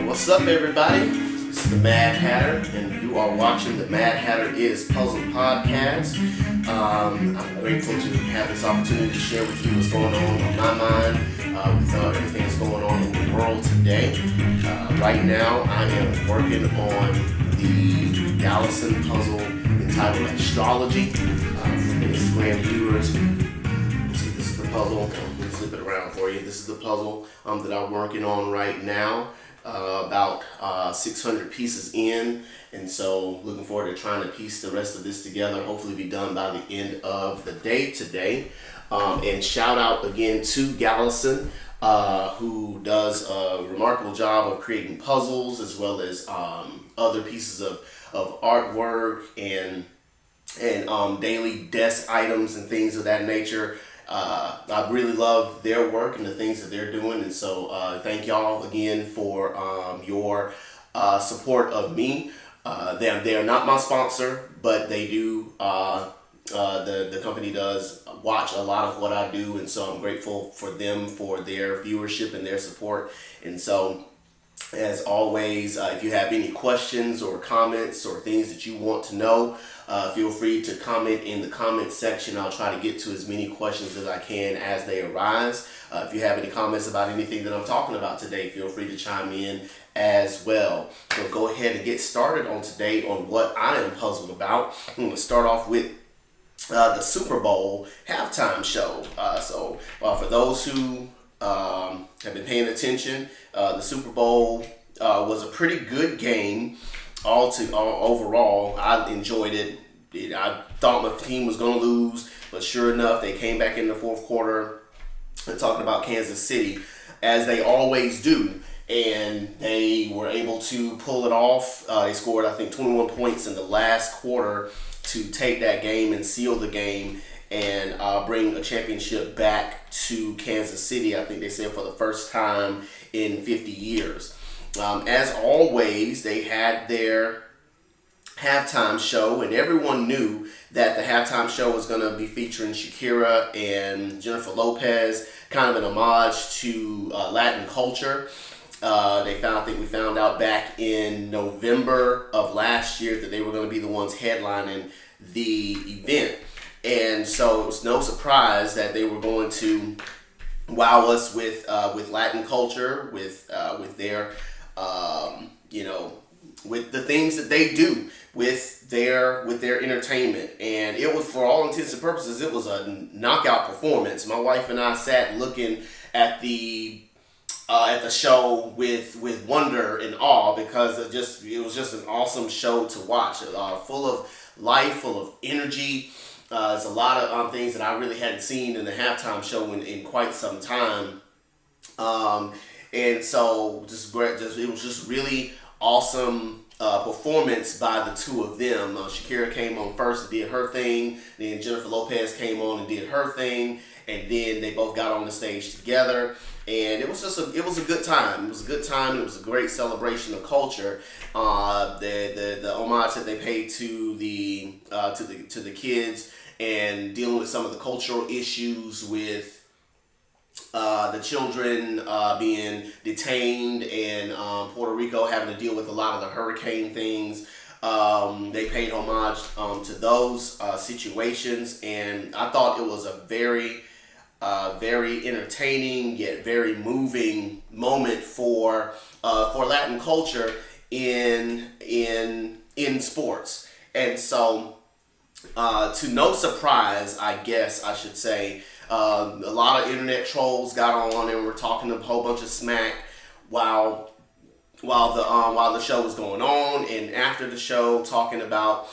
What's up, everybody? This is the Mad Hatter, and you are watching the Mad Hatter Is Puzzle podcast. I'm grateful to have this opportunity to share with you what's going on my mind with everything that's going on in the world today. Right now, I am working on the Gallison puzzle entitled Astrology. For the Instagram viewers, see, this is the puzzle. Let me flip it around for you. This is the puzzle that I'm working on right now. About 600 pieces in, and so looking forward to trying to piece the rest of this together, hopefully be done by the end of the day today. And shout out again to Gallison, who does a remarkable job of creating puzzles as well as other pieces of artwork and daily desk items and things of that nature. I really love their work and the things that they're doing, and so thank y'all again for your support of me. They are not my sponsor, but they do. The company does watch a lot of what I do, and so I'm grateful for them for their viewership and their support. And so, as always, if you have any questions or comments or things that you want to know, feel free to comment in the comment section. I'll try to get to as many questions as I can as they arise. If you have any comments about anything that I'm talking about today, feel free to chime in as well. So go ahead and get started on today on what I am puzzled about. I'm going to start off with the Super Bowl halftime show. So for those who have been paying attention, the Super Bowl was a pretty good game. Overall, I enjoyed it. I thought my team was going to lose, but sure enough, they came back in the fourth quarter. And talking about Kansas City, as they always do, and they were able to pull it off. They scored, I think, 21 points in the last quarter to take that game and seal the game and bring a championship back to Kansas City. I think they said for the first time in 50 years. As always, they had their halftime show, and everyone knew that the halftime show was going to be featuring Shakira and Jennifer Lopez, kind of an homage to Latin culture. I think we found out back in November of last year that they were going to be the ones headlining the event. And so it was no surprise that they were going to wow us with Latin culture, with their with the things that they do with their entertainment. And it was, for all intents and purposes, it was a knockout performance. My wife and I sat looking at the show with wonder and awe, because it was just an awesome show to watch. Full of life, full of energy. There's a lot of things that I really hadn't seen in the halftime show in quite some time. And so it was just really awesome performance by the two of them. Shakira came on first and did her thing. Then Jennifer Lopez came on and did her thing. And then they both got on the stage together. And it was a good time. It was a good time. It was a great celebration of culture. The homage that they paid to the kids, and dealing with some of the cultural issues with the children being detained, and Puerto Rico having to deal with a lot of the hurricane things. They paid homage to those situations, and I thought it was a very entertaining yet very moving moment for Latin culture in sports. And so, to no surprise, I guess I should say, a lot of internet trolls got on and were talking a whole bunch of smack while the show was going on, and after the show, talking about,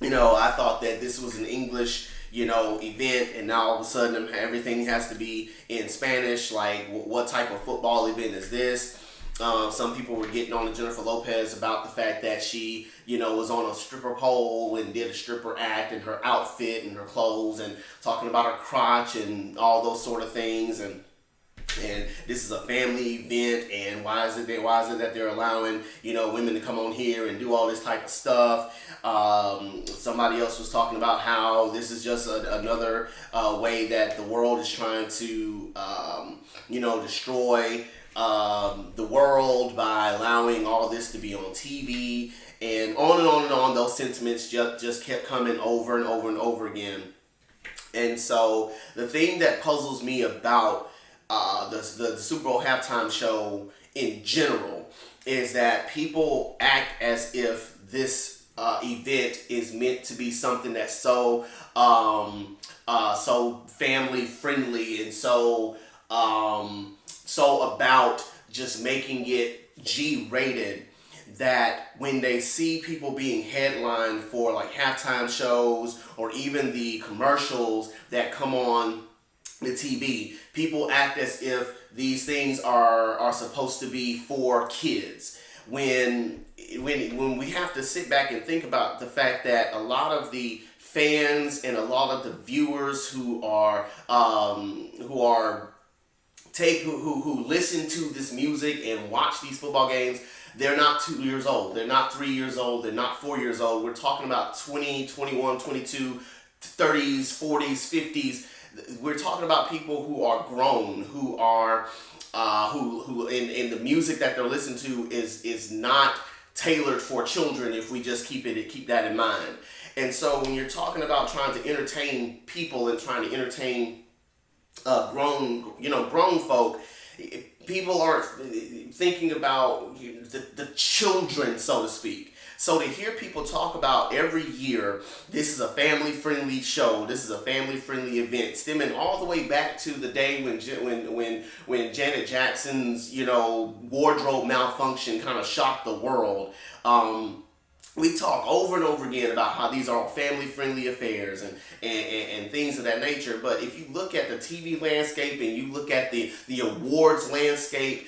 I thought that this was an English event, and now all of a sudden everything has to be in Spanish. Like, what type of football event is this? Some people were getting on to Jennifer Lopez about the fact that she, was on a stripper pole and did a stripper act, and her outfit and her clothes, and talking about her crotch and all those sort of things. And and this is a family event, and why is it that they're allowing women to come on here and do all this type of stuff. Somebody else was talking about how this is just another way that the world is trying to destroy the world by allowing all this to be on TV, and on and on and on. Those sentiments just kept coming over and over and over again. And so the thing that puzzles me about the Super Bowl halftime show in general is that people act as if this event is meant to be something that's so family friendly, and so about just making it G-rated, that when they see people being headlined for like halftime shows or even the commercials that come on the TV, people act as if these things are supposed to be for kids. When we have to sit back and think about the fact that a lot of the fans and a lot of the viewers who listen to this music and watch these football games, they're not 2 years old. They're not 3 years old. They're not 4 years old. We're talking about 20, 21, 22, 30s, 40s, 50s. We're talking about people who are grown, who are who in the music that they're listening to is not tailored for children, if we just keep that in mind. And so when you're talking about trying to entertain people and trying to entertain grown folk, people aren't thinking about the children, so to speak. So to hear people talk about every year, this is a family-friendly show, this is a family-friendly event, stemming all the way back to the day when Janet Jackson's wardrobe malfunction kind of shocked the world. We talk over and over again about how these are all family-friendly affairs and things of that nature. But if you look at the TV landscape and you look at the awards landscape,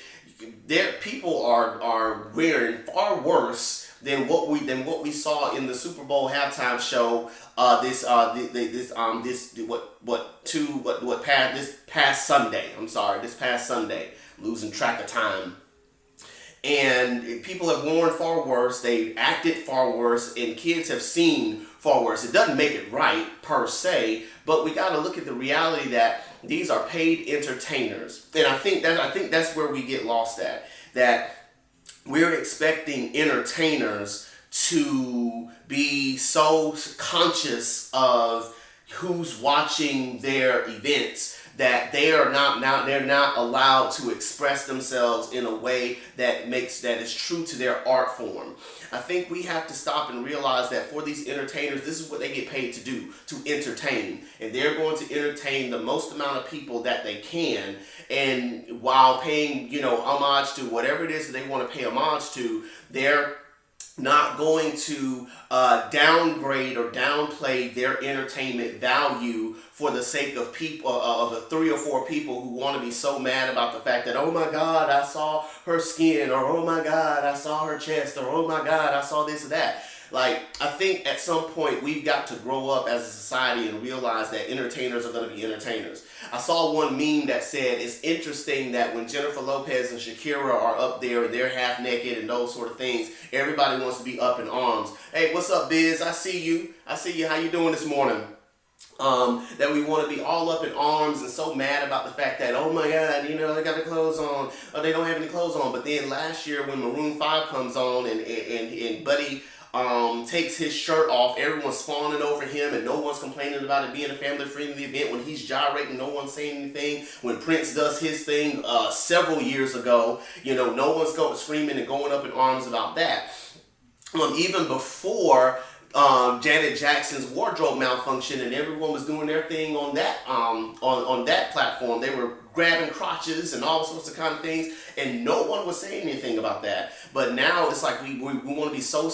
people are wearing far worse than what we saw in the Super Bowl halftime show this past Sunday. Losing track of time. And people have worn far worse, they've acted far worse, and kids have seen far worse. It doesn't make it right, per se, but we got to look at the reality that these are paid entertainers. And I think that's where we get lost at. That we're expecting entertainers to be so conscious of who's watching their events that they're not allowed to express themselves in a way that is true to their art form. I think we have to stop and realize that for these entertainers, this is what they get paid to do, to entertain. And they're going to entertain the most amount of people that they can. And while paying, homage to whatever it is that they want to pay homage to, they're not going to downgrade or downplay their entertainment value for the sake of people, of the 3 or 4 people who want to be so mad about the fact that, oh my God, I saw her skin, or oh my God, I saw her chest, or oh my God, I saw this or that. Like, I think at some point we've got to grow up as a society and realize that entertainers are going to be entertainers. I saw one meme that said, it's interesting that when Jennifer Lopez and Shakira are up there and they're half naked and those sort of things, everybody wants to be up in arms. Hey, what's up, Biz? I see you. How you doing this morning? That we want to be all up in arms and so mad about the fact that, oh my God, they got their clothes on, or they don't have any clothes on. But then last year when Maroon 5 comes on and Buddy takes his shirt off, everyone's fawning over him and no one's complaining about it being a family-friendly event. When he's gyrating, no one's saying anything. When Prince does his thing several years ago, no one's going screaming and going up in arms about that. Even before Janet Jackson's wardrobe malfunction and everyone was doing their thing on that on that platform, they were grabbing crotches and all sorts of kind of things, and no one was saying anything about that. But now it's like we want to be so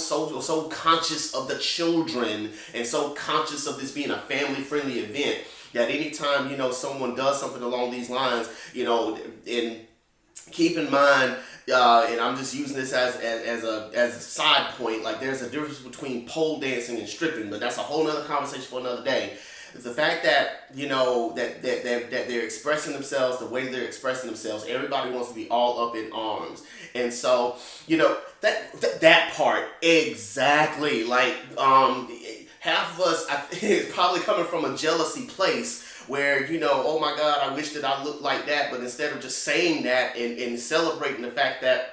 conscious of the children and so conscious of this being a family-friendly event that anytime someone does something along these lines, and keep in mind, and I'm just using this as a side point, like there's a difference between pole dancing and stripping, but that's a whole nother conversation for another day. the fact that that they're expressing themselves the way they're expressing themselves, everybody wants to be all up in arms, and so that part exactly, like half of us, I think, is probably coming from a jealousy place where, oh my God, I wish that I looked like that, but instead of just saying that and celebrating the fact that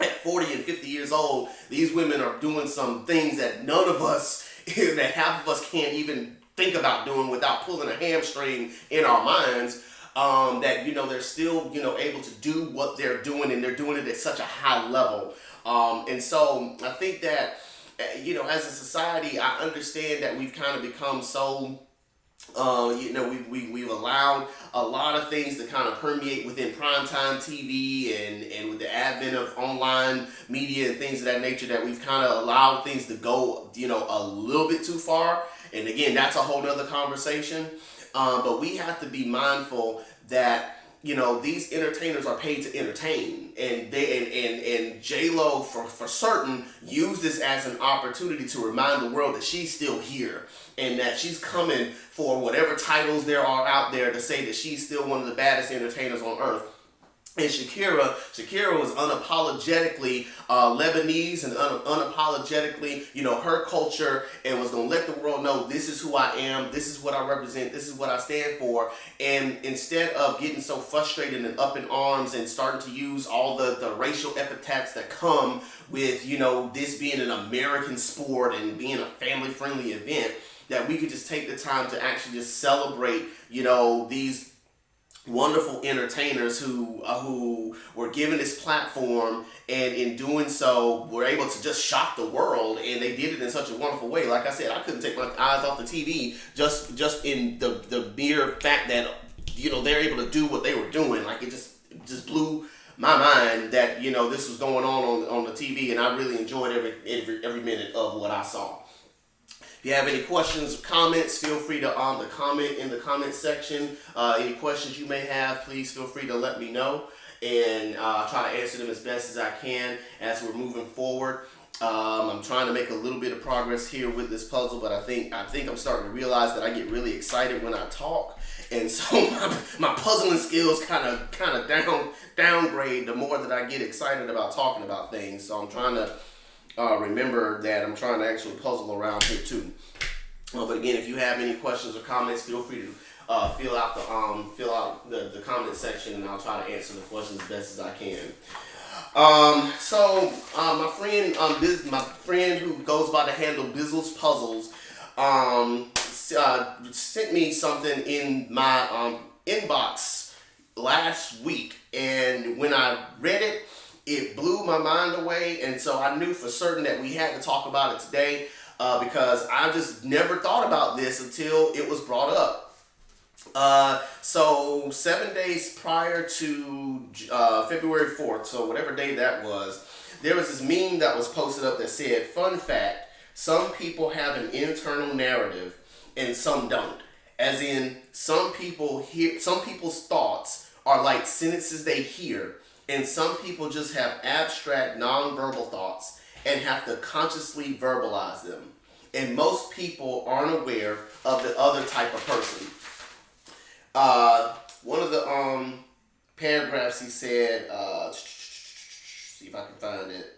at 40 and 50 years old, these women are doing some things that none of us, that half of us can't even think about doing without pulling a hamstring in our minds. That they're still able to do what they're doing, and they're doing it at such a high level. And so I think that as a society, I understand that we've kind of become so we've allowed a lot of things to kind of permeate within primetime TV, and with the advent of online media and things of that nature, that we've kind of allowed things to go, a little bit too far. And again, that's a whole nother conversation. But we have to be mindful that these entertainers are paid to entertain, and and J Lo for certain used this as an opportunity to remind the world that she's still here, and that she's coming for whatever titles there are out there, to say that she's still one of the baddest entertainers on earth. And Shakira was unapologetically Lebanese, and unapologetically, her culture, and was going to let the world know, this is who I am, this is what I represent, this is what I stand for. And instead of getting so frustrated and up in arms and starting to use all the racial epithets that come with, this being an American sport and being a family-friendly event, that we could just take the time to actually just celebrate, these wonderful entertainers who were given this platform, and in doing so were able to just shock the world, and they did it in such a wonderful way. Like I said, I couldn't take my eyes off the TV just in the mere fact that they're able to do what they were doing. Like, it just blew my mind that this was going on the TV, and I really enjoyed every minute of what I saw. If you have any questions or comments, feel free to comment in the comment section. Any questions you may have, please feel free to let me know, and try to answer them as best as I can as we're moving forward. I'm trying to make a little bit of progress here with this puzzle, but I think I'm starting to realize that I get really excited when I talk, and so my puzzling skills kind of downgrade the more that I get excited about talking about things. So I'm trying to remember that I'm trying to actually puzzle around here too. But again, if you have any questions or comments, feel free to fill out the comment section, and I'll try to answer the questions as best as I can. My friend who goes by the handle Bizzle's Puzzles sent me something in my inbox last week, and when I read it, it blew my mind away, and so I knew for certain that we had to talk about it today, because I just never thought about this until it was brought up. So 7 days prior to February 4th, so whatever day that was, there was this meme that was posted up that said, "Fun fact, some people have an internal narrative and some don't." As in, some people's thoughts are like sentences they hear, and some people just have abstract, non-verbal thoughts and have to consciously verbalize them. And most people aren't aware of the other type of person. One of the paragraphs he said, see if I can find it.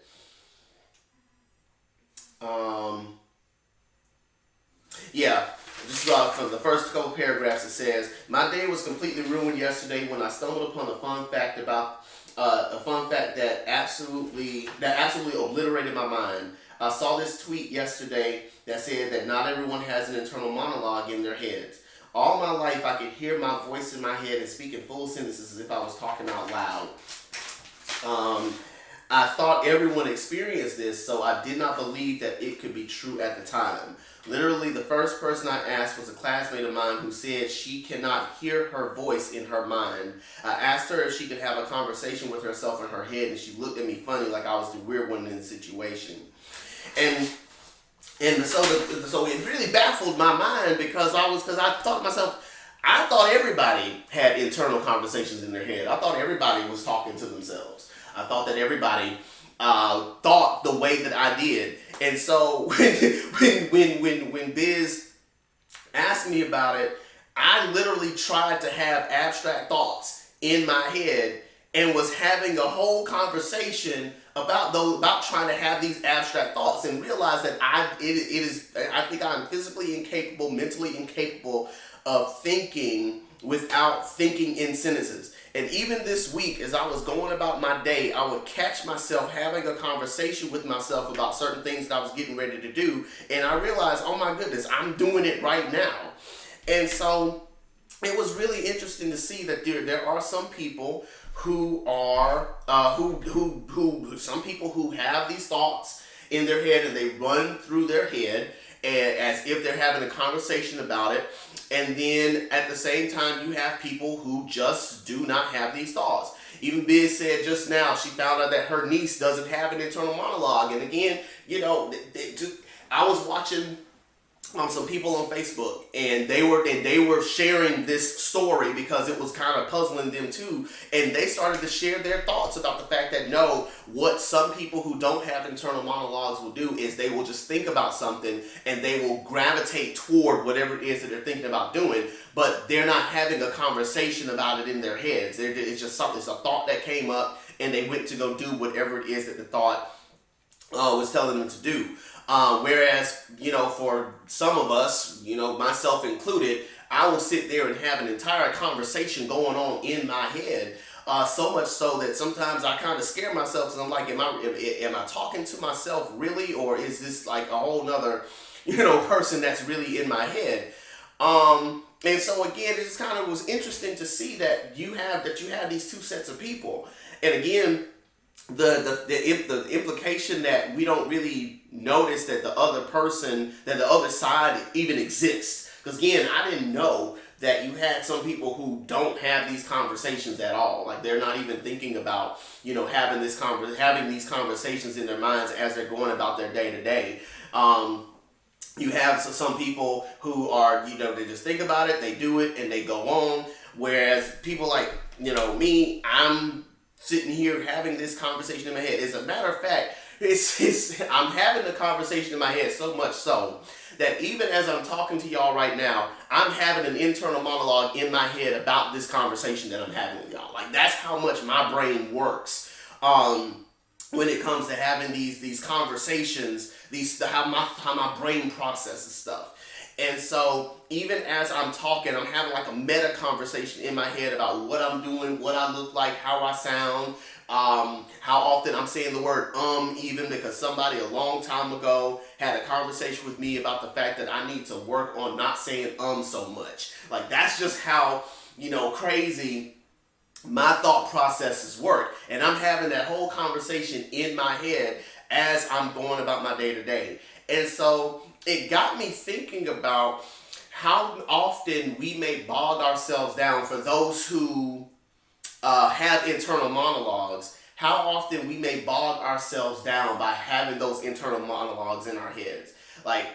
Just from the first couple paragraphs, it says, "My day was completely ruined yesterday when I stumbled upon a fun fact that absolutely obliterated my mind. I saw this tweet yesterday that said that not everyone has an internal monologue in their heads. All my life, I could hear my voice in my head and speak in full sentences as if I was talking out loud. I thought everyone experienced this, so I did not believe that it could be true at the time. Literally, the first person I asked was a classmate of mine who said she cannot hear her voice in her mind. I asked her if she could have a conversation with herself in her head, and she looked at me funny like I was the weird one in the situation." And so it really baffled my mind, because I thought to myself, I thought everybody had internal conversations in their head. I thought everybody was talking to themselves. I thought that everybody thought the way that I did. And so when Biz asked me about it, I literally tried to have abstract thoughts in my head and was having a whole conversation about trying to have these abstract thoughts, and realized that I think I'm physically incapable, mentally incapable of thinking without thinking in sentences. And even this week, as I was going about my day, I would catch myself having a conversation with myself about certain things that I was getting ready to do, and I realized, oh my goodness, I'm doing it right now. And so it was really interesting to see that there are some people who are some people who have these thoughts in their head, and they run through their head and as if they're having a conversation about it. And then at the same time, you have people who just do not have these thoughts. Even Biz said just now she found out that her niece doesn't have an internal monologue. And again, I was watching some people on Facebook, and they were sharing this story because it was kind of puzzling them too, and they started to share their thoughts about the fact that no, what some people who don't have internal monologues will do is they will just think about something and they will gravitate toward whatever it is that they're thinking about doing, but they're not having a conversation about it in their heads. It's just something, it's a thought that came up, and they went to go do whatever it is that the thought was telling them to do. Whereas, for some of us, myself included, I will sit there and have an entire conversation going on in my head. So much so that sometimes I kind of scare myself, because I'm like, am I talking to myself really, or is this like a whole nother, person that's really in my head? And so again, it just kind of was interesting to see that you have these two sets of people, and again, the implication that we don't really notice that the other side even exists. Because again, I didn't know that you had some people who don't have these conversations at all. Like, they're not even thinking about having these conversations in their minds as they're going about their day to day. You have some people who are, they just think about it, they do it, and they go on. Whereas people like, me, I'm sitting here having this conversation in my head. As a matter of fact, I'm having the conversation in my head so much so that even as I'm talking to y'all right now, I'm having an internal monologue in my head about this conversation that I'm having with y'all. Like, that's how much my brain works when it comes to having these conversations, how my brain processes stuff. And so even as I'm talking, I'm having like a meta conversation in my head about what I'm doing, what I look like, how I sound, how often I'm saying the word even, because somebody a long time ago had a conversation with me about the fact that I need to work on not saying so much. Like, that's just how, crazy my thought processes work. And I'm having that whole conversation in my head as I'm going about my day to day. And so it got me thinking about how often we may bog ourselves down, for those who have internal monologues, how often we may bog ourselves down by having those internal monologues in our heads. Like,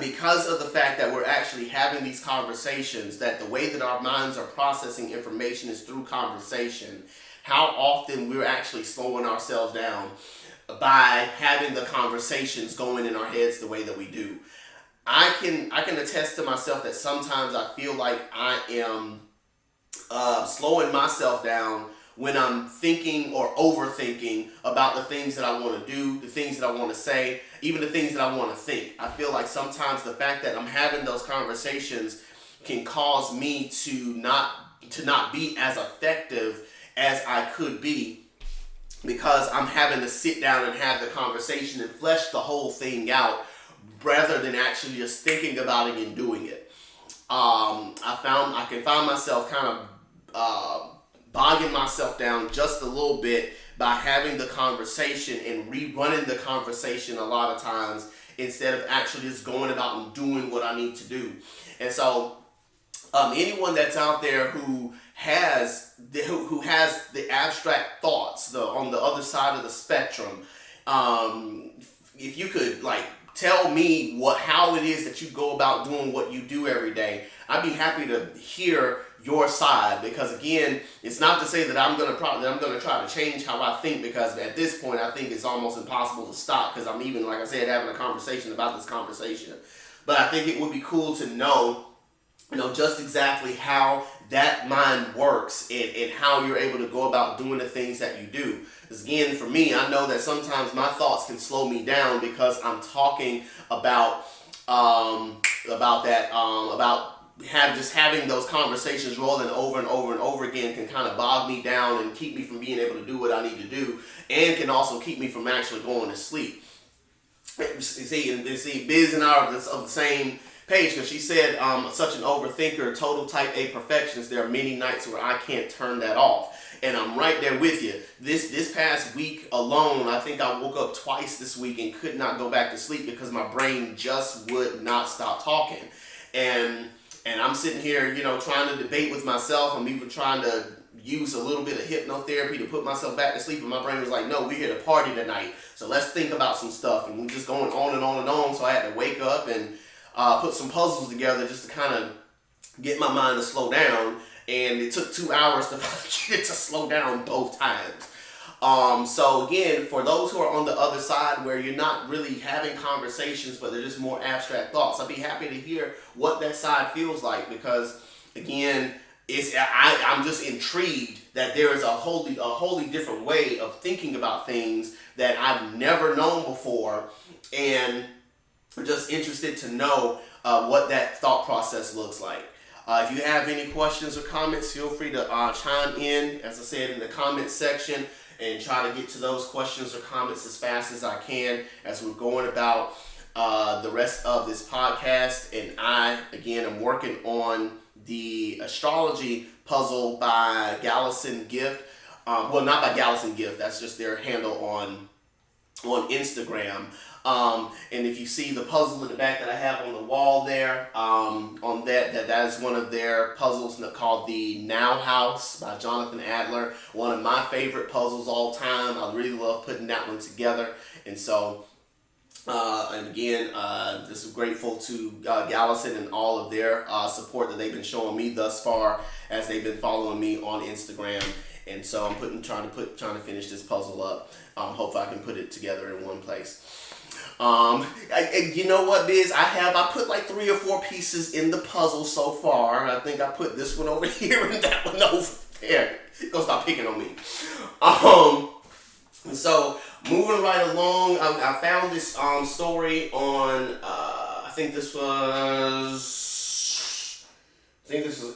because of the fact that we're actually having these conversations, that the way that our minds are processing information is through conversation, how often we're actually slowing ourselves down by having the conversations going in our heads the way that we do. I can attest to myself that sometimes I feel like I am slowing myself down when I'm thinking or overthinking about the things that I want to do, the things that I want to say, even the things that I want to think. I feel like sometimes the fact that I'm having those conversations can cause me to not be as effective as I could be, because I'm having to sit down and have the conversation and flesh the whole thing out rather than actually just thinking about it and doing it. I can find myself kind of bogging myself down just a little bit by having the conversation and rerunning the conversation a lot of times, instead of actually just going about and doing what I need to do. And so anyone that's out there who has the abstract thoughts, on the other side of the spectrum, if you could tell me how it is that you go about doing what you do every day, I'd be happy to hear your side. Because again, it's not to say that I'm gonna try to change how I think, because at this point I think it's almost impossible to stop, because I'm even, like I said, having a conversation about this conversation. but I think it would be cool to know, just exactly how that mind works, and how you're able to go about doing the things that you do. Because again, for me, I know that sometimes my thoughts can slow me down because I'm talking about having those conversations rolling over and over and over again can kind of bog me down and keep me from being able to do what I need to do, and can also keep me from actually going to sleep. See, Biz and I are of the same page, because she said, such an overthinker, total type A perfectionist. There are many nights where I can't turn that off. And I'm right there with you. This past week alone, I think I woke up twice this week and could not go back to sleep because my brain just would not stop talking. And I'm sitting here, trying to debate with myself. I'm even trying to use a little bit of hypnotherapy to put myself back to sleep. And my brain was like, no, we're here to party tonight. So let's think about some stuff. And we're just going on and on and on. So I had to wake up and put some puzzles together just to kind of get my mind to slow down. And it took 2 hours to get it to slow down both times. So again, for those who are on the other side where you're not really having conversations, but they're just more abstract thoughts, I'd be happy to hear what that side feels like, because again, I'm just intrigued that there is a wholly different way of thinking about things that I've never known before, and I'm just interested to know what that thought process looks like. If you have any questions or comments, feel free to chime in, as I said, in the comments section, and try to get to those questions or comments as fast as I can as we're going about the rest of this podcast. And I, again, am working on the astrology puzzle by Gallison Gift. Well, not by Gallison Gift. That's just their handle on Instagram. And if you see the puzzle in the back that I have on the wall there, on that is one of their puzzles called the Now House by Jonathan Adler. One of my favorite puzzles all time. I really love putting that one together. And so, and again, just grateful to Gallison and all of their support that they've been showing me thus far as they've been following me on Instagram. And so I'm trying to finish this puzzle up. Hopefully I can put it together in one place. You know what, Biz? I put like 3 or 4 pieces in the puzzle so far. I think I put this one over here and that one over there. Don't stop picking on me. So moving right along, I found this story on this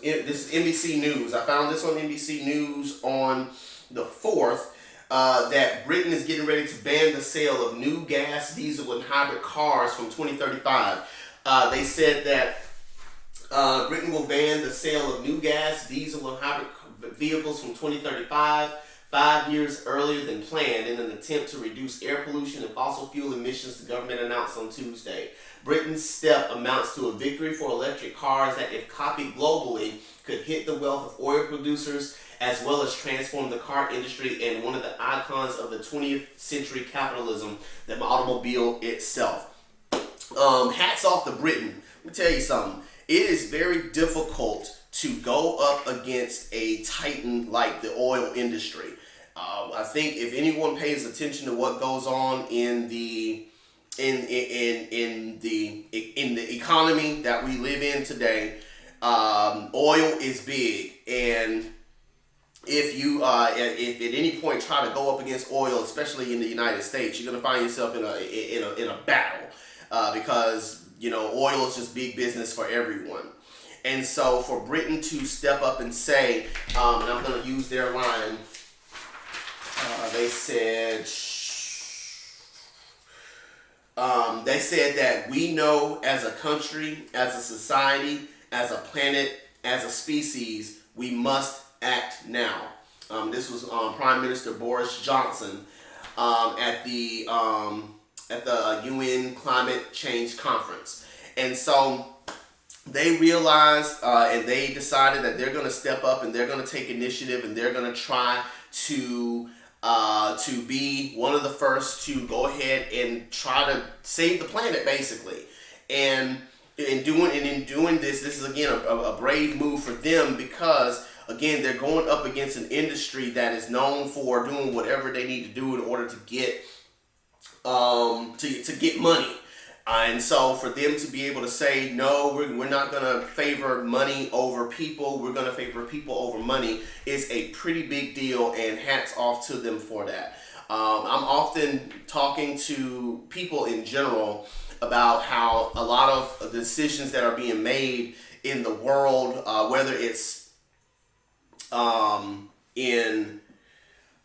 is NBC News. I found this on NBC News on the 4th. That Britain is getting ready to ban the sale of new gas, diesel, and hybrid cars from 2035. They said that Britain will ban the sale of new gas, diesel, and hybrid vehicles from 2035, 5 years earlier than planned, in an attempt to reduce air pollution and fossil fuel emissions, the government announced on Tuesday. Britain's step amounts to a victory for electric cars that, if copied globally, could hit the wealth of oil producers, as well as transform the car industry and one of the icons of the 20th century capitalism, the automobile itself. Hats off to Britain. Let me tell you something. It is very difficult to go up against a titan like the oil industry. I think if anyone pays attention to what goes on in the economy that we live in today, oil is big, and if you if at any point try to go up against oil, especially in the United States, you're going to find yourself in a battle, because oil is just big business for everyone. And so for Britain to step up and say, and I'm going to use their line, they said that we know, as a country, as a society, as a planet, as a species, we must act now. This was Prime Minister Boris Johnson at the UN Climate Change Conference. And so they realized and they decided that they're going to step up and they're going to take initiative, and they're going to try to be one of the first to go ahead and try to save the planet, basically. And in doing this is again a brave move for them, because again, they're going up against an industry that is known for doing whatever they need to do in order to get to get money. And so for them to be able to say, no, we're not going to favor money over people, we're going to favor people over money, is a pretty big deal, and hats off to them for that. I'm often talking to people in general about how a lot of the decisions that are being made in the world, whether it's in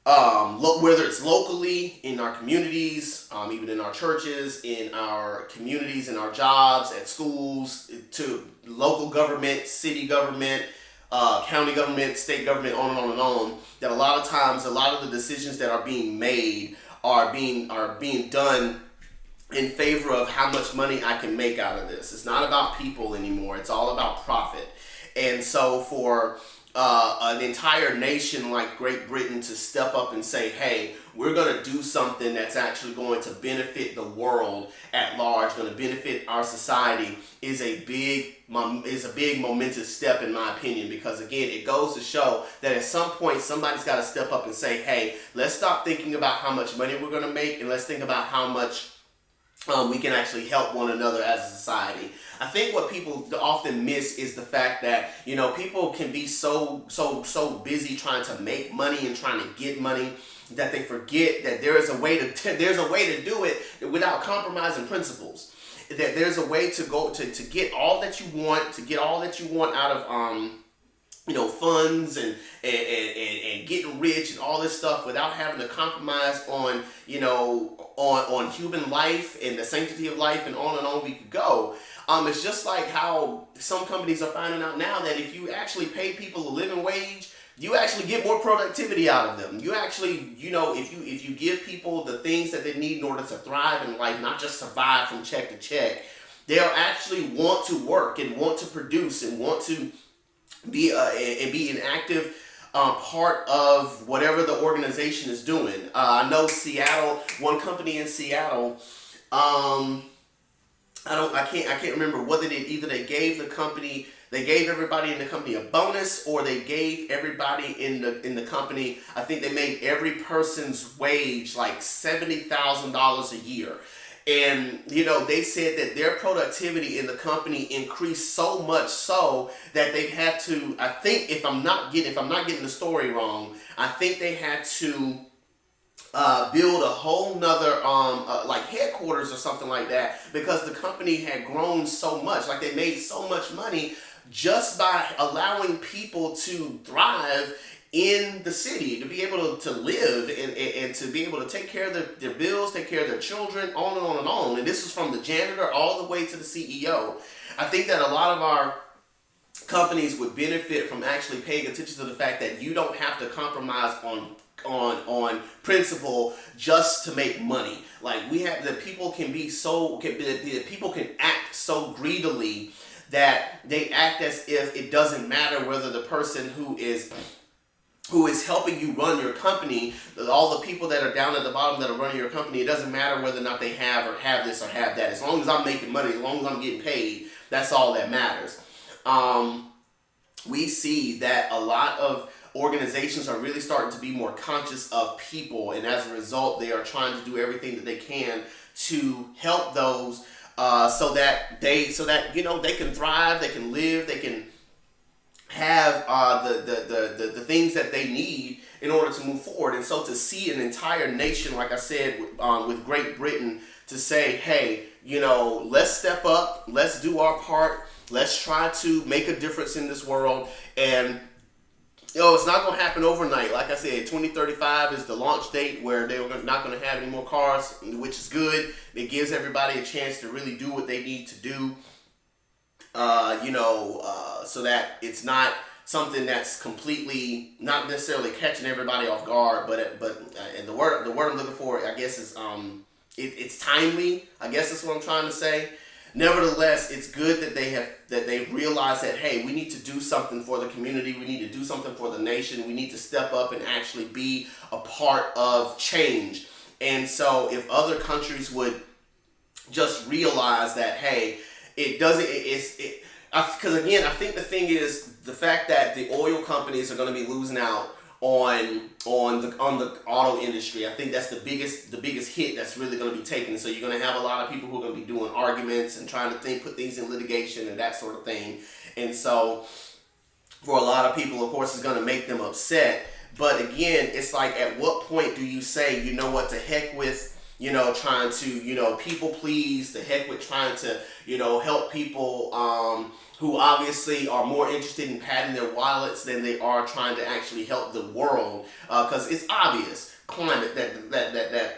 whether it's locally, in our communities, even in our churches, in our communities, in our jobs, at schools, to local government, city government, county government, state government, on and on and on, that a lot of times, a lot of the decisions that are being made are being done in favor of how much money I can make out of this. It's not about people anymore. It's all about profit. And so for an entire nation like Great Britain to step up and say, hey, we're going to do something that's actually going to benefit the world at large, going to benefit our society, is a big momentous step, in my opinion, because again, it goes to show that at some point somebody's got to step up and say, hey, let's stop thinking about how much money we're going to make, and let's think about how much we can actually help one another as a society. I think what people often miss is the fact that, people can be so busy trying to make money and trying to get money that they forget that there is a way to do it without compromising principles. That there's a way to go to get all that you want out of funds and getting rich and all this stuff without having to compromise on human life and the sanctity of life, and on we could go. It's just like how some companies are finding out now that if you actually pay people a living wage, you actually get more productivity out of them. You actually, if you give people the things that they need in order to thrive in life, not just survive from check to check, they'll actually want to work and want to produce and want to be an active part of whatever the organization is doing. I know Seattle, one company in Seattle, I can't remember what they did. Either they gave everybody in the company a bonus, or they gave everybody in the company, I think they made every person's wage like $70,000 a year. And they said that their productivity in the company increased so much so that they had to, I think, if I'm not getting the story wrong, I think they had to build a whole nother like headquarters or something like that, because the company had grown so much. Like, they made so much money just by allowing people to thrive in the city, to be able to live and to be able to take care of their bills, take care of their children, on and on and on. And this is from the janitor all the way to the CEO. I think that a lot of our companies would benefit from actually paying attention to the fact that you don't have to compromise on principle just to make money. Like, people can act so greedily that they act as if it doesn't matter whether the person who is helping you run your company, all the people that are down at the bottom that are running your company, it doesn't matter whether or not they have this or have that. As long as I'm making money, as long as I'm getting paid, that's all that matters. We see that a lot of organizations are really starting to be more conscious of people, and as a result, they are trying to do everything that they can to help those so that they can thrive, they can live, they can have the things that they need in order to move forward. And so to see an entire nation, like I said, with Great Britain, to say, hey, let's step up, let's do our part, let's try to make a difference in this world. And it's not going to happen overnight. Like I said, 2035 is the launch date where they're not going to have any more cars, which is good. It gives everybody a chance to really do what they need to do. So that it's not something that's completely not necessarily catching everybody off guard, but and the word I'm looking for, I guess, is it's timely. I guess that's what I'm trying to say. Nevertheless, it's good that they realize that, hey, we need to do something for the community. We need to do something for the nation. We need to step up and actually be a part of change. And so if other countries would just realize that, hey, because again, I think the thing is the fact that the oil companies are going to be losing out on the auto industry. I think that's the biggest hit that's really going to be taken. So you're going to have a lot of people who are going to be doing arguments and trying to put things in litigation and that sort of thing. And so for a lot of people, of course, it's going to make them upset. But again, it's like, at what point do you say, you know what, to heck with, trying to, people please, to heck with trying to, help people who obviously are more interested in padding their wallets than they are trying to actually help the world. Because it's obvious that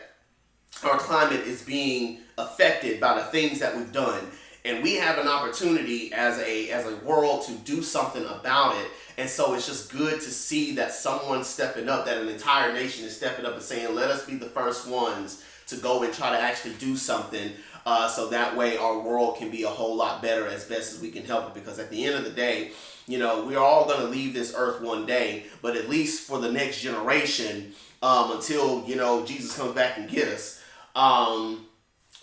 our climate is being affected by the things that we've done. And we have an opportunity as a world to do something about it. And so it's just good to see that someone's stepping up, that an entire nation is stepping up and saying, let us be the first ones to go and try to actually do something, so that way our world can be a whole lot better as best as we can help it. Because at the end of the day, we're all going to leave this earth one day, but at least for the next generation, until, Jesus comes back and get us,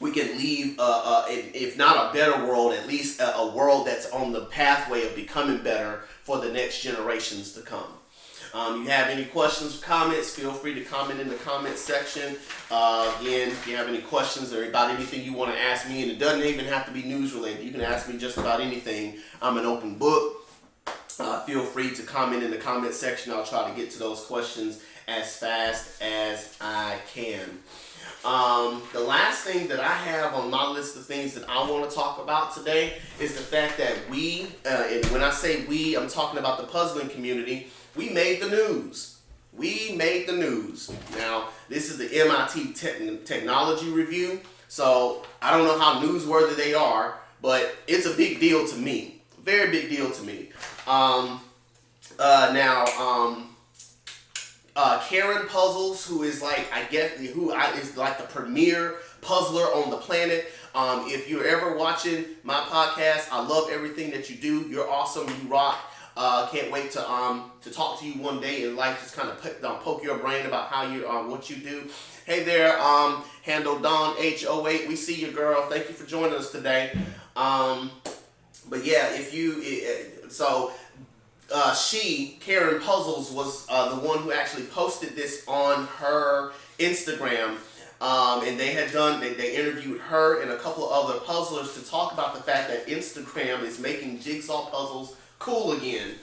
we can leave, if not a better world, at least a world that's on the pathway of becoming better for the next generations to come. You have any questions or comments, feel free to comment in the comment section. Again, if you have any questions or about anything you want to ask me, and it doesn't even have to be news related, you can ask me just about anything. I'm an open book. Feel free to comment in the comment section. I'll try to get to those questions as fast as I can. The last thing that I have on my list of things that I want to talk about today is the fact that we, and when I say we, I'm talking about the puzzling community, we made the news. We made the news. Now, this is the MIT Technology Review, so I don't know how newsworthy they are, but it's a big deal to me. Very big deal to me. Karen Puzzles, who is is like the premier puzzler on the planet. If you're ever watching my podcast, I love everything that you do. You're awesome. You rock. Can't wait to talk to you one day in life. Just kind of poke your brain about how you what you do. Hey there, handle Dawn H08. We see you, girl. Thank you for joining us today. But yeah, Karen Puzzles was the one who actually posted this on her Instagram. And they interviewed her and a couple of other puzzlers to talk about the fact that Instagram is making jigsaw puzzles cool again.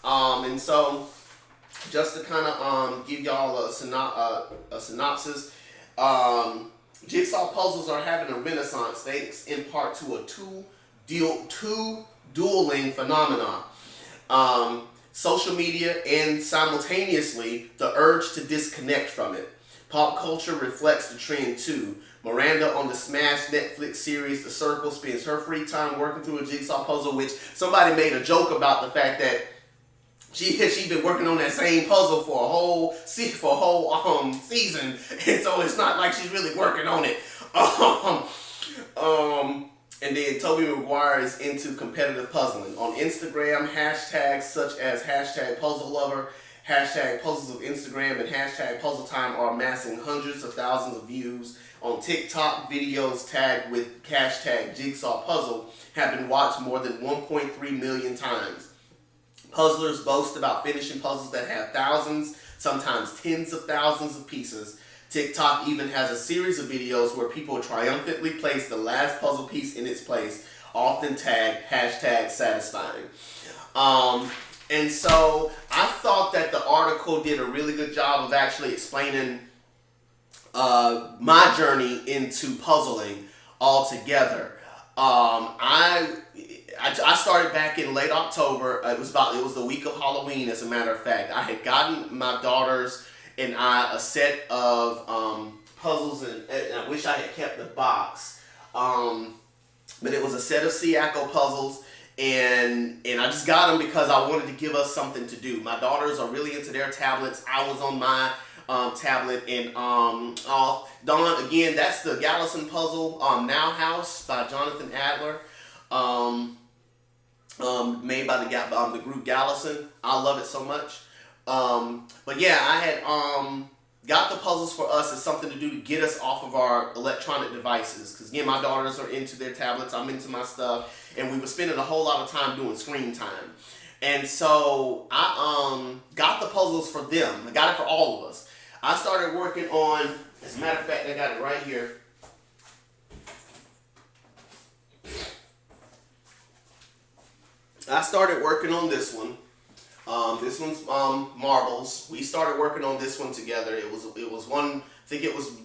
And so, just to kind of give y'all a synopsis, jigsaw puzzles are having a renaissance thanks in part to a two dueling phenomenon. Social media and simultaneously the urge to disconnect from it. Pop culture reflects the trend too. Miranda on the smash Netflix series The Circle spends her free time working through a jigsaw puzzle, which somebody made a joke about the fact that she's been working on that same puzzle for a whole season, and so it's not like she's really working on it. And then Toby Maguire is into competitive puzzling. On Instagram, hashtags such as hashtag puzzle lover, hashtag puzzles of Instagram, and hashtag puzzle time are amassing hundreds of thousands of views. On TikTok, videos tagged with hashtag jigsaw puzzle have been watched more than 1.3 million times. Puzzlers boast about finishing puzzles that have thousands, sometimes tens of thousands of pieces. TikTok even has a series of videos where people triumphantly place the last puzzle piece in its place, often tagged hashtag satisfying. And so I thought that the article did a really good job of actually explaining my journey into puzzling altogether. I started back in late October. It was the week of Halloween, as a matter of fact. I had gotten my daughters and I a set of puzzles, and I wish I had kept the box. But it was a set of Siaco puzzles, and I just got them because I wanted to give us something to do. My daughters are really into their tablets. I was on my tablet, and Dawn, again, that's the Gallison puzzle, Now House by Jonathan Adler, made by the group Gallison. I love it so much. But yeah, I had got the puzzles for us as something to do to get us off of our electronic devices. Because again, my daughters are into their tablets, I'm into my stuff, and we were spending a whole lot of time doing screen time. And so I got the puzzles for them. I got it for all of us. I started working on, as a matter of fact, I got it right here. I started working on this one. This one's marbles. We started working on this one together. It was one. I think it was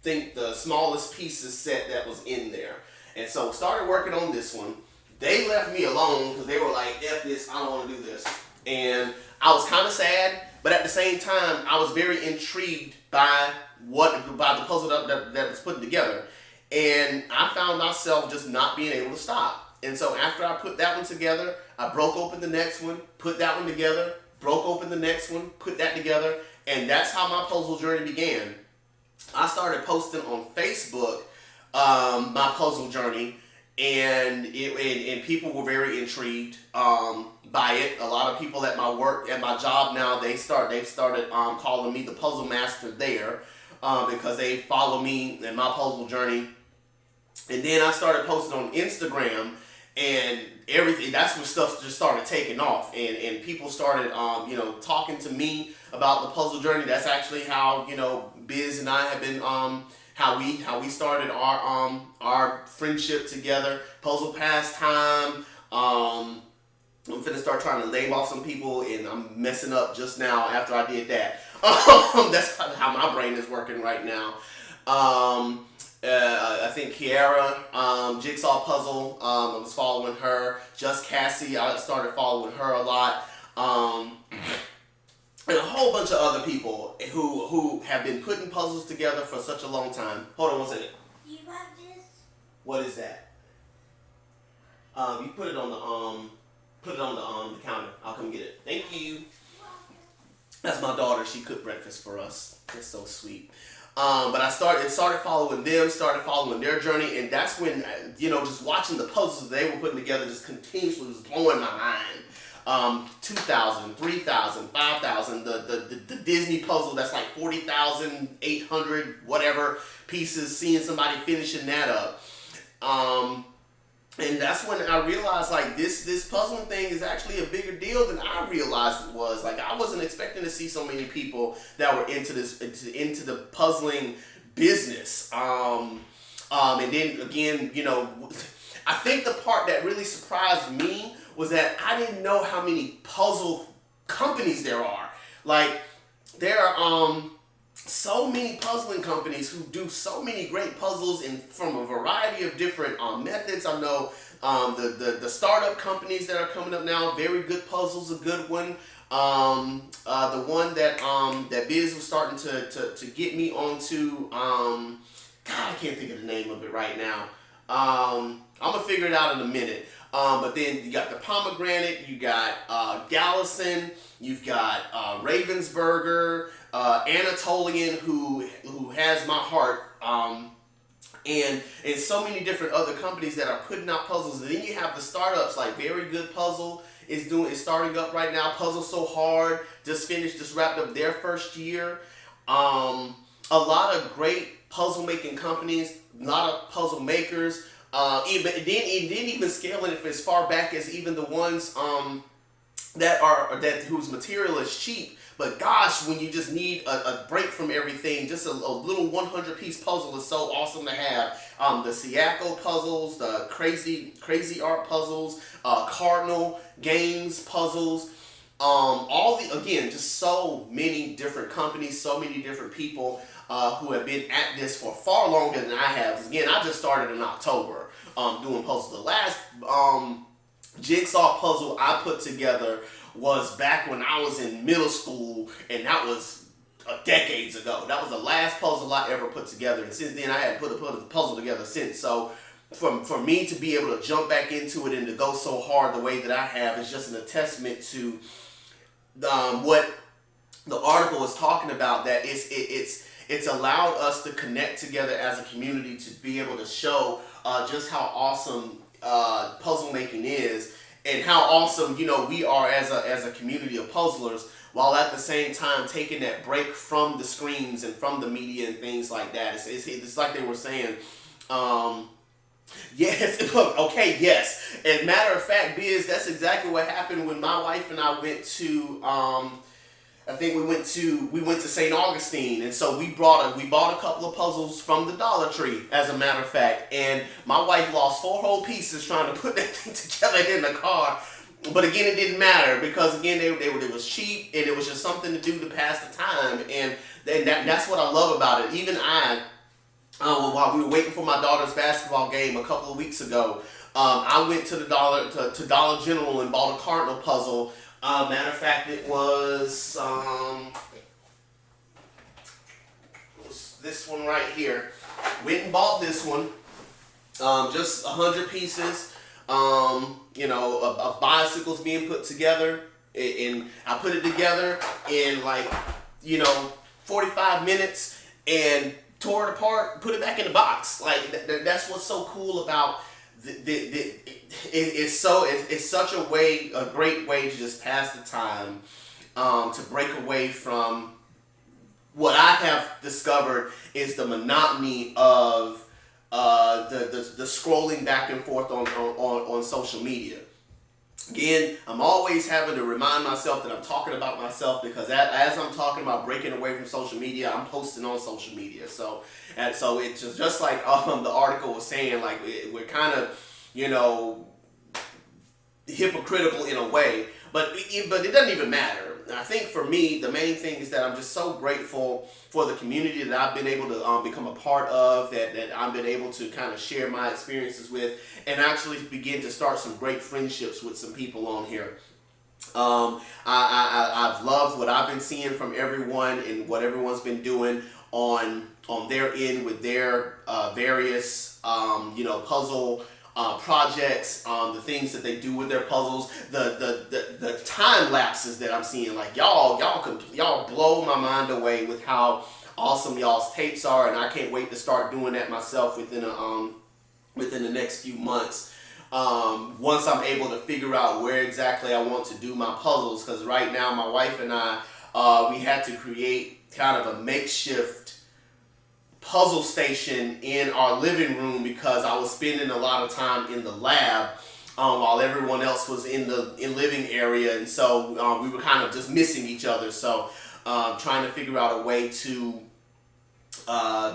the smallest pieces set that was in there. And so started working on this one. They left me alone because they were like, "F this, I don't want to do this." And I was kind of sad, but at the same time, I was very intrigued by the puzzle that was put together. And I found myself just not being able to stop. And so after I put that one together, I broke open the next one, put that one together, broke open the next one, put that together, and that's how my puzzle journey began. I started posting on Facebook my puzzle journey, and people were very intrigued by it. A lot of people at my job now, they've started calling me the puzzle master there because they follow me in my puzzle journey. And then I started posting on Instagram, and everything. That's when stuff just started taking off, and people started talking to me about the puzzle journey. That's actually how Biz and I have been how we started our friendship together. Puzzle pastime. I'm finna start trying to name off some people, and I'm messing up just now after I did that. That's how my brain is working right now. I think Kiara, Jigsaw Puzzle, I was following her. Just Cassie, I started following her a lot. And a whole bunch of other people who have been putting puzzles together for such a long time. Hold on one second. You want this? What is that? You put it on the counter. I'll come get it. Thank you. That's my daughter. She cooked breakfast for us. It's so sweet. But I started following them, started following their journey, and that's when, just watching the puzzles they were putting together just continuously was blowing my mind. 2,000, 3,000, 5,000, the Disney puzzle that's like 40,800 whatever pieces, seeing somebody finishing that up. And that's when I realized like this puzzling thing is actually a bigger deal than I realized it was. Like I wasn't expecting to see so many people that were into the puzzling business. And then again, I think the part that really surprised me was that I didn't know how many puzzle companies there are. Like there are so many puzzling companies who do so many great puzzles from a variety of different methods. I know the startup companies that are coming up now, very good puzzles, a good one. The one that Biz was starting to get me onto, God, I can't think of the name of it right now. I'm gonna figure it out in a minute. But then you got the pomegranate, you got Gallison, you've got Ravensburger, Anatolian, who has my heart, and so many different other companies that are putting out puzzles. And then you have the startups like Very Good Puzzle is starting up right now. Puzzle So Hard just wrapped up their first year. A lot of great puzzle making companies, a lot of puzzle makers. It didn't even scale it as far back as even the ones whose material is cheap. But gosh, when you just need a break from everything, just a little 100-piece puzzle is so awesome to have. The Siaco puzzles, the crazy art puzzles, Cardinal Games puzzles, just so many different companies, so many different people who have been at this for far longer than I have. Again, I just started in October doing puzzles. The last jigsaw puzzle I put together was back when I was in middle school, and that was decades ago. That was the last puzzle I ever put together, and since then I hadn't put a puzzle together since. So for me to be able to jump back into it and to go so hard the way that I have is just an attestament to what the article is talking about, that it's allowed us to connect together as a community to be able to show just how awesome puzzle making is, and how awesome we are as a community of puzzlers, while at the same time taking that break from the screens and from the media and things like that. It's like they were saying, Yes, look, okay, yes. As a matter of fact, Biz, that's exactly what happened when my wife and I went to I think we went to St. Augustine, and so we bought a couple of puzzles from the Dollar Tree, as a matter of fact. And my wife lost four whole pieces trying to put that thing together in the car. But again, it didn't matter because again, it was cheap and it was just something to do to pass the time. And that's what I love about it. Even while we were waiting for my daughter's basketball game a couple of weeks ago, I went to to Dollar General and bought a Cardinal puzzle. Matter of fact, it was this one right here. Went and bought this one, just 100 pieces. Of bicycles being put together, and I put it together in like 45 minutes and tore it apart, put it back in the box. Like that's what's so cool about it's such a great way to just pass the time, to break away from what I have discovered is the monotony of the scrolling back and forth on social media. Again, I'm always having to remind myself that I'm talking about myself because as I'm talking about breaking away from social media, I'm posting on social media. So it's just like the article was saying, like we're kind of hypocritical in a way, but it doesn't even matter. I think for me, the main thing is that I'm just so grateful for the community that I've been able to become a part of, that I've been able to kind of share my experiences with, and actually begin to start some great friendships with some people on here. I've loved what I've been seeing from everyone and what everyone's been doing on their end with their various puzzle projects, the things that they do with their puzzles, the time lapses that I'm seeing. Like y'all blow my mind away with how awesome y'all's tapes are, and I can't wait to start doing that myself within the next few months. Once I'm able to figure out where exactly I want to do my puzzles, because right now my wife and I we had to create kind of a makeshift puzzle station in our living room because I was spending a lot of time in the lab while everyone else was in the living area, and so we were kind of just missing each other. So trying to figure out a way to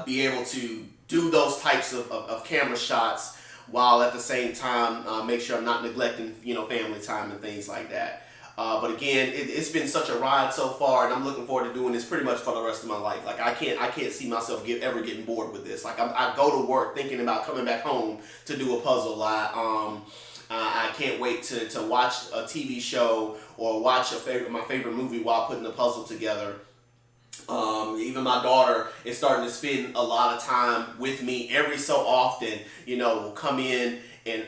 be able to do those types of camera shots while at the same time make sure I'm not neglecting family time and things like that. But again, it's been such a ride so far, and I'm looking forward to doing this pretty much for the rest of my life. Like I can't see myself ever getting bored with this. Like I go to work thinking about coming back home to do a puzzle. I can't wait to watch a TV show or watch my favorite movie while putting the puzzle together. Even my daughter is starting to spend a lot of time with me every so often. Will come in and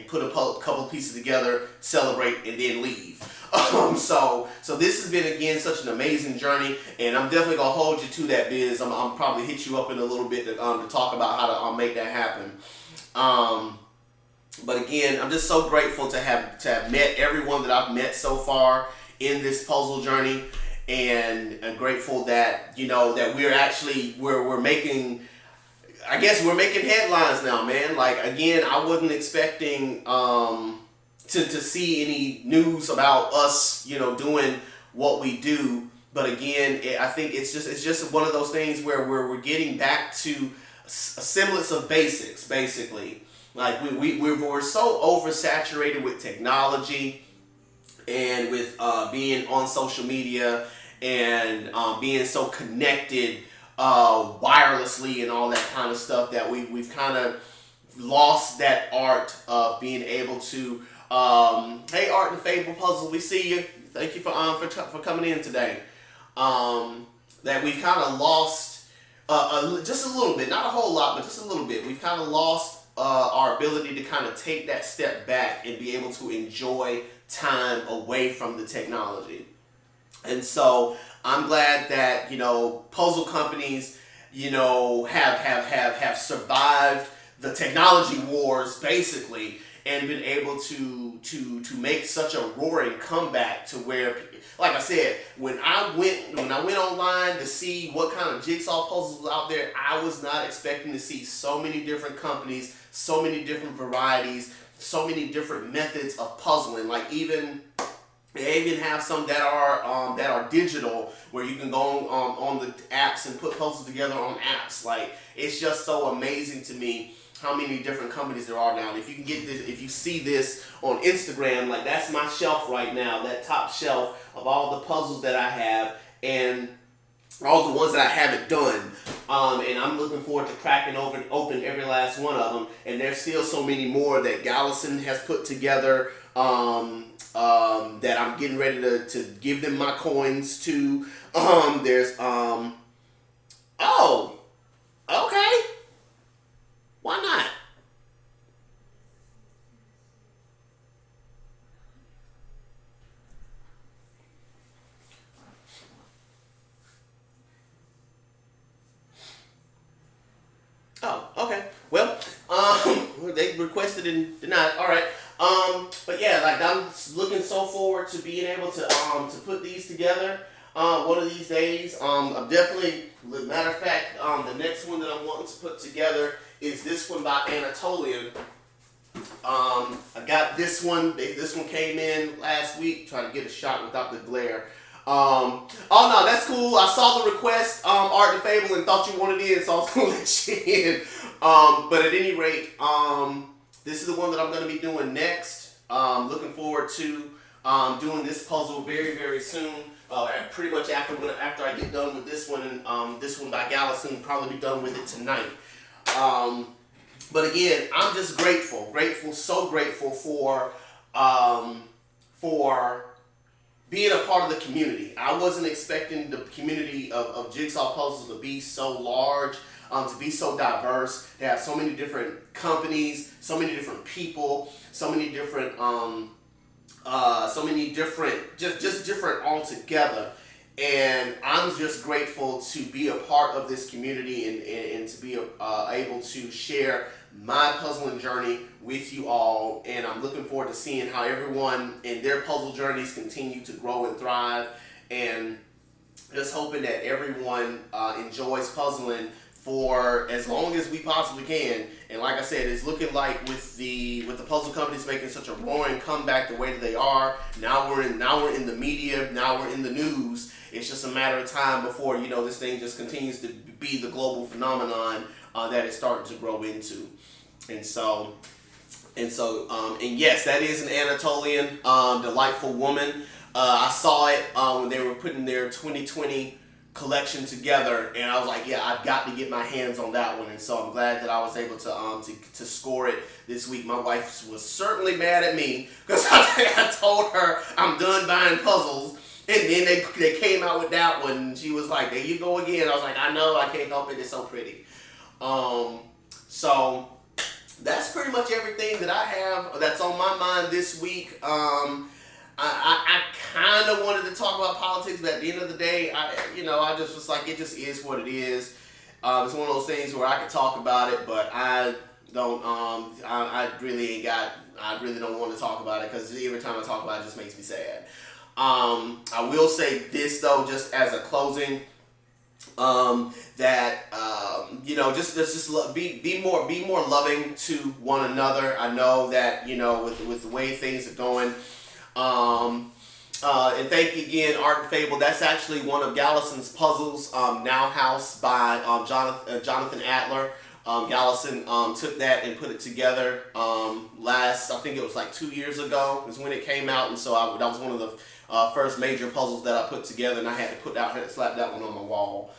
put a couple pieces together, celebrate, and then leave. So this has been again such an amazing journey, and I'm definitely gonna hold you to that, Biz. I'm probably hit you up in a little bit to talk about how to make that happen. But again, I'm just so grateful to have met everyone that I've met so far in this puzzle journey, and I'm grateful that that we're making. I guess we're making headlines now, man. Like again, I wasn't expecting to see any news about us, doing what we do. But again, I think it's just one of those things where we're getting back to a semblance of basics, basically. Like we're so oversaturated with technology and with being on social media and being so connected wirelessly and all that kind of stuff that we've kind of lost that art of being able to hey, Art and Fable Puzzle, we see you, thank you for coming in today. That we've kind of lost just a little bit, not a whole lot, but just a little bit. We've kind of lost our ability to kind of take that step back and be able to enjoy time away from the technology. And so I'm glad that puzzle companies have survived the technology wars basically, and been able to make such a roaring comeback to where, like I said, when I went online to see what kind of jigsaw puzzles was out there, I was not expecting to see so many different companies, so many different varieties, so many different methods of puzzling. Like they even have some that are digital, where you can go on the apps and put puzzles together on apps. Like, it's just so amazing to me how many different companies there are now. And if you can get this, if you see this on Instagram, like, that's my shelf right now, that top shelf of all the puzzles that I have and all the ones that I haven't done. And I'm looking forward to cracking open every last one of them. And there's still so many more that Gallison has put together, that I'm getting ready to give them my coins to. There's oh, okay, why not? Oh, okay. Well, they requested and denied. All right. But yeah, like, I'm looking so forward to being able to put these together. One of these days. I'm definitely, matter of fact, the next one that I'm wanting to put together is this one by Anatolian. I got this one. This one came in last week. Trying to get a shot without the glare. Oh no, that's cool. I saw the request, Art the Fable, and thought you wanted in, so I was gonna let you in. But at any rate, this is the one that I'm gonna be doing next. Looking forward to doing this puzzle very, very soon. Pretty much after I get done with this one, and this one by Gallison, probably be done with it tonight. But again, I'm just grateful, so grateful for being a part of the community. I wasn't expecting the community of jigsaw puzzles to be so large, to be so diverse, to have so many different companies, so many different people, so many different, just different altogether. And I'm just grateful to be a part of this community and to be able to share my puzzling journey with you all. And I'm looking forward to seeing how everyone in their puzzle journeys continue to grow and thrive. And just hoping that everyone enjoys puzzling for as long as we possibly can. And like I said, it's looking like with the puzzle companies making such a roaring comeback the way that they are, now we're in the media, now we're in the news. It's just a matter of time before, this thing just continues to be the global phenomenon that it's starting to grow into. And yes, that is an Anatolian, Delightful Woman. I saw it when they were putting their 2020 collection together, and I was like, yeah, I've got to get my hands on that one. And so I'm glad that I was able to score it this week. My wife was certainly mad at me because I told her I'm done buying puzzles, and then they came out with that one, and she was like, there you go again. I was like, I know, I can't help it, it's so pretty. So that's pretty much everything that I have that's on my mind this week. I kind of wanted to talk about politics, but at the end of the day, I just was like, it just is what it is. It's one of those things where I could talk about it, but I don't. I really don't want to talk about it because every time I talk about it, it just makes me sad. I will say this though, just as a closing, that be more loving to one another. I know that with the way things are going. And thank you again, Art and Fable. That's actually one of Gallison's puzzles, Now House by Jonathan Adler. Gallison took that and put it together I think it was like 2 years ago is when it came out, and so that was one of the first major puzzles that I put together, and I had to slap that one on my wall.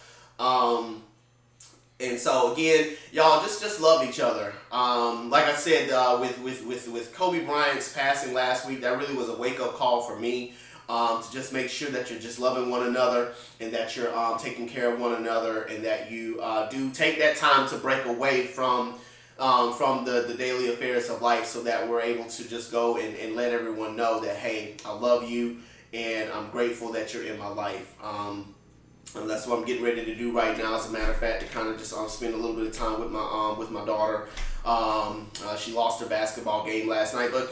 And so again, y'all just love each other. Like I said, with Kobe Bryant's passing last week, that really was a wake up call for me. To just make sure that you're just loving one another, and that you're taking care of one another, and that you do take that time to break away from the daily affairs of life, so that we're able to just go and let everyone know that, hey, I love you, and I'm grateful that you're in my life. That's what I'm getting ready to do right now. As a matter of fact, to kind of just spend a little bit of time with my daughter. She lost her basketball game last night, but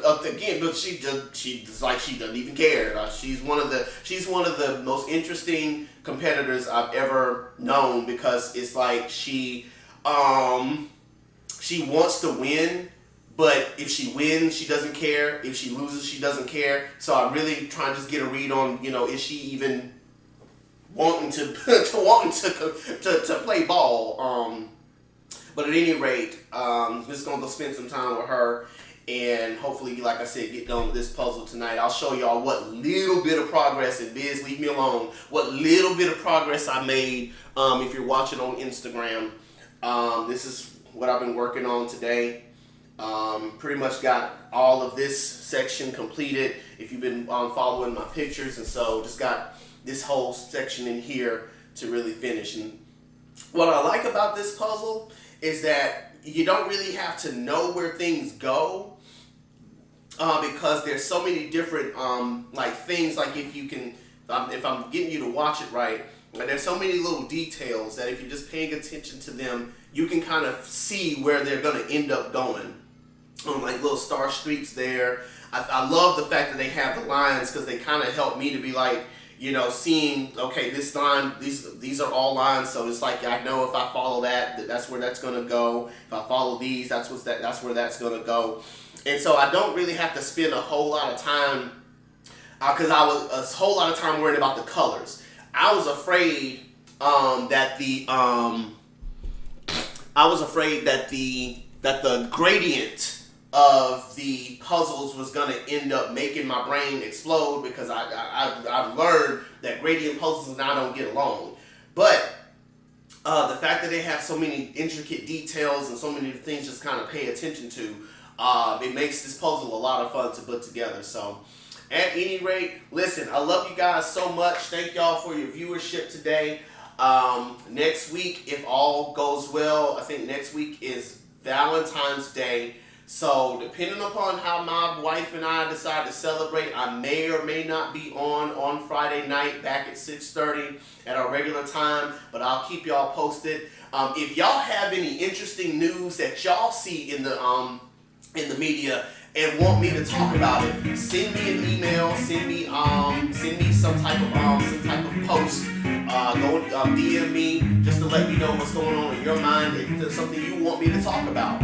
she doesn't even care. She's one of the most interesting competitors I've ever known, because it's like she wants to win. But if she wins, she doesn't care. If she loses, she doesn't care. So I'm really trying to just get a read on, is she even wanting to to play ball? But at any rate, I'm just gonna go spend some time with her, and hopefully, like I said, get done with this puzzle tonight. I'll show y'all what little bit of progress, and Biz, leave me alone, what little bit of progress I made. If you're watching on Instagram, this is what I've been working on today. Pretty much got all of this section completed if you've been following my pictures, and so just got this whole section in here to really finish. And what I like about this puzzle is that you don't really have to know where things go, because there's so many different things. Like if I'm getting you to watch it right, there's so many little details that if you're just paying attention to them, you can kind of see where they're going to end up going. Like little star streaks there. I love the fact that they have the lines, because they kind of help me to be like, seeing, okay, this line, these are all lines, so it's like I know if I follow that's where that's gonna go. If I follow these, that's where that's gonna go. And so I don't really have to spend a whole lot of time, because I was a whole lot of time worrying about the colors. I was afraid that the gradient of the puzzles was going to end up making my brain explode, because I've learned that gradient puzzles and I don't get along. But the fact that they have so many intricate details and so many things just kind of pay attention to, it makes this puzzle a lot of fun to put together. So at any rate, listen, I love you guys so much. Thank y'all for your viewership today. Next week, if all goes well, I think next week is Valentine's Day. So depending upon how my wife and I decide to celebrate, I may or may not be on Friday night back at 6:30 at our regular time, but I'll keep y'all posted. If y'all have any interesting news that y'all see in the media and want me to talk about it, send me an email, send me some type of post. Go DM me just to let me know what's going on in your mind, if there's something you want me to talk about.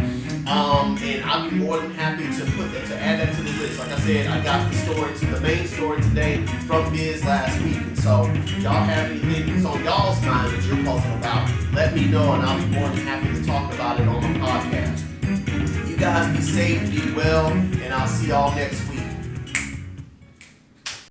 And I'll be more than happy to add that to the list. Like I said, I got the main story today from Biz last week. And so if y'all have anything that's on y'all's mind that you're puzzled about, let me know, and I'll be more than happy to talk about it on my podcast. You guys be safe, be well, and I'll see y'all next week.